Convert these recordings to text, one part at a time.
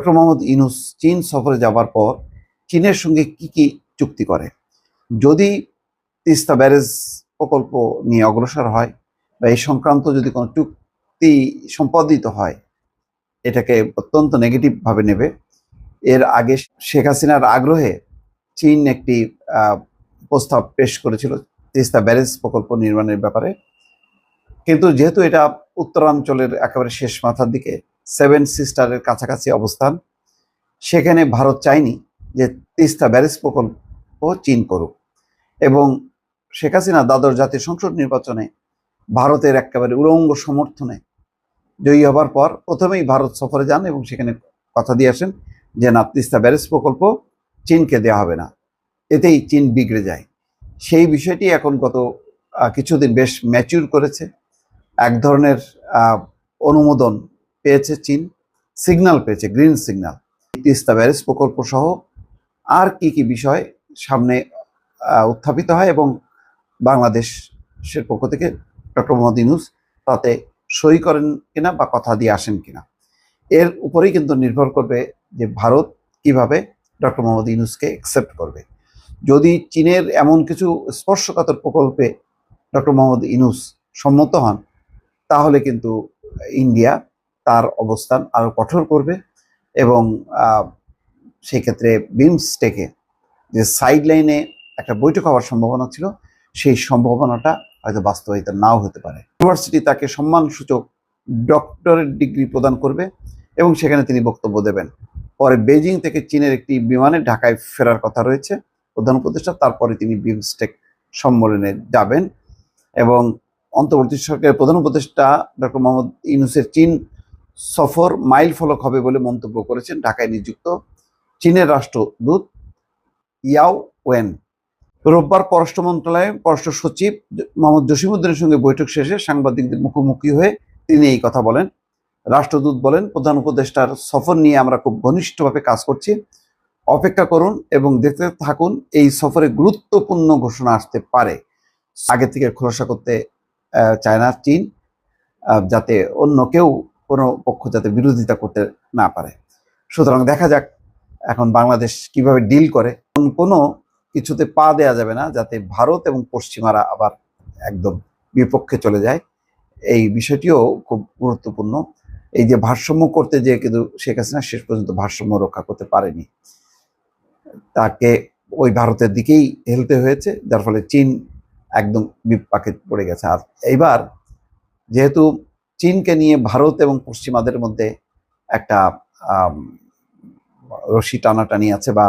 Doctor Mohammad Yunus চীন সফরে যাবার পর চীনের সঙ্গে কি কি চুক্তি করে, যদি তিস্তা ব্যারেজ প্রকল্প নিয়ে অগ্রসর হয় বা এই সংক্রান্ত যদি কোনো চুক্তি সম্পাদিত হয়, এটাকে অত্যন্ত নেগেটিভভাবে নেবে। এর আগে শেখ হাসিনার আগ্রহে চীন একটি প্রস্তাব পেশ করেছিল তিস্তা ব্যারেজ প্রকল্প নির্মাণের ব্যাপারে, কিন্তু যেহেতু এটা উত্তরাঞ্চলের একেবারে শেষ মাথার দিকে সেভেন সিস্টারের কাছাকাছি অবস্থান, সেখানে ভারত চায়নি যে তিস্তা ব্যারেজ প্রকল্প চীন করুক। এবং শেখ হাসিনা দ্বাদশ জাতীয় সংসদ নির্বাচনে ভারতের একেবারে উলঙ্গ সমর্থনে জয়ী হবার পর প্রথমেই ভারত সফরে যান এবং সেখানে কথা দিয়ে আসেন যে না, তিস্তা ব্যারেজ প্রকল্প চীনকে দেওয়া হবে না। এতেই চীন বিগড়ে যায়। সেই বিষয়টি এখন গত কিছুদিন বেশ ম্যাচিউর করেছে, এক ধরনের অনুমোদন পেয়েছে চীন, সিগন্যাল পেয়েছে, গ্রিন সিগন্যাল। তিস্তা ব্যারেজ প্রকল্প সহ আর কি কি বিষয় সামনে উত্থাপিত হয় এবং বাংলাদেশের পক্ষ থেকে ডক্টর মোহাম্মদ ইউনূস তাতে সই করেন কিনা বা কথা দিয়ে আসেন কিনা, এর উপরেই কিন্তু নির্ভর করবে যে ভারত কিভাবে ডক্টর মোহাম্মদ ইউনূসকে অ্যাকসেপ্ট করবে। যদি চীনের এমন কিছু স্পর্শকাতর প্রকল্পে ডক্টর মোহাম্মদ ইউনূস সম্মত হন, তাহলে কিন্তু ইন্ডিয়া তার অবস্থান আরো কঠোর করবে এবং সেই ক্ষেত্রে বিমস্টেকে যে সাইড লাইনে একটা বৈঠক হওয়ার সম্ভাবনা ছিল, সেই সম্ভাবনাটা হয়তো বাস্তবায়িত নাও হতে পারে। ইউনিভার্সিটি তাকে সম্মানসূচক ডক্টরেট ডিগ্রি প্রদান করবে এবং সেখানে তিনি বক্তব্য দেবেন। পরে বেজিং থেকে চীনের একটি বিমানে ঢাকায় ফেরার কথা রয়েছে প্রধান উপদেষ্টা, তারপরে তিনি বিমস্টেক সম্মেলনে যাবেন। এবং অন্তর্বর্তী সরকারের প্রধান উপদেষ্টা ডক্টর মোহাম্মদ ইউনূসের চীন সফর মাইল ফলক হবে বলে মন্তব্য করেছেন ঢাকায় নিযুক্ত চীনের রাষ্ট্রদূত ইয়াও ওয়েন। রোববার পররাষ্ট্র মন্ত্রণালয়ে পররাষ্ট্র সচিব মোহাম্মদ জসিমউদ্দিনের সঙ্গে বৈঠক শেষে সাংবাদিকদের মুখোমুখি হয়ে তিনি এই কথা বলেন। রাষ্ট্রদূত বলেন, প্রধান উপদেষ্টার সফর নিয়ে আমরা খুব ঘনিষ্ঠভাবে কাজ করছি, অপেক্ষা করুন এবং দেখতে থাকুন, এই সফরে গুরুত্বপূর্ণ ঘোষণা আসতে পারে। আগে থেকে খোলাসা করতে চায় না চীন, যাতে অন্য কেউ কোনো পক্ষ যাতে বিরোধিতা করতে না পারে। সুতরাং দেখা যাক এখন বাংলাদেশ কিভাবে ডিল করে। কোনো কিছুতে পা দেয়া যাবে না যাতে ভারত এবং পশ্চিমারা আবার একদম বিপক্ষে চলে যায়। এই বিষয়টিও খুব গুরুত্বপূর্ণ। এই যে ভারসাম্য করতে যে কিন্তু শেখ হাসিনা শেষ পর্যন্ত ভারসাম্য রক্ষা করতে পারেনি, তাকে ওই ভারতের দিকেই হেলতে হয়েছে, যার ফলে চীন একদম বিপাকে পড়ে গেছে। আর এইবার যেহেতু চীনকে নিয়ে ভারত এবং পশ্চিমাদের মধ্যে একটা রশি টানাটানি আছে, বা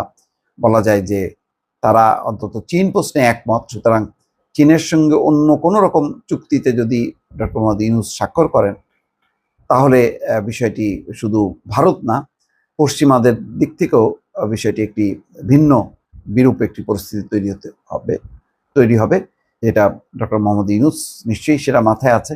বলা যায় যে তারা অন্তত চীন প্রশ্নে একমত, সুতরাং চীনের সঙ্গে অন্য কোনো রকম চুক্তিতে যদি ডক্টর মোহাম্মদ ইউনূস স্বাক্ষর করেন, তাহলে বিষয়টি শুধু ভারত না, পশ্চিমাদের দিক থেকেও বিষয়টি একটি ভিন্ন বিরূপ একটি পরিস্থিতি তৈরি হবে, যেটা ডক্টর মোহাম্মদ ইউনূস নিশ্চয়ই সেটা মাথায় আছে।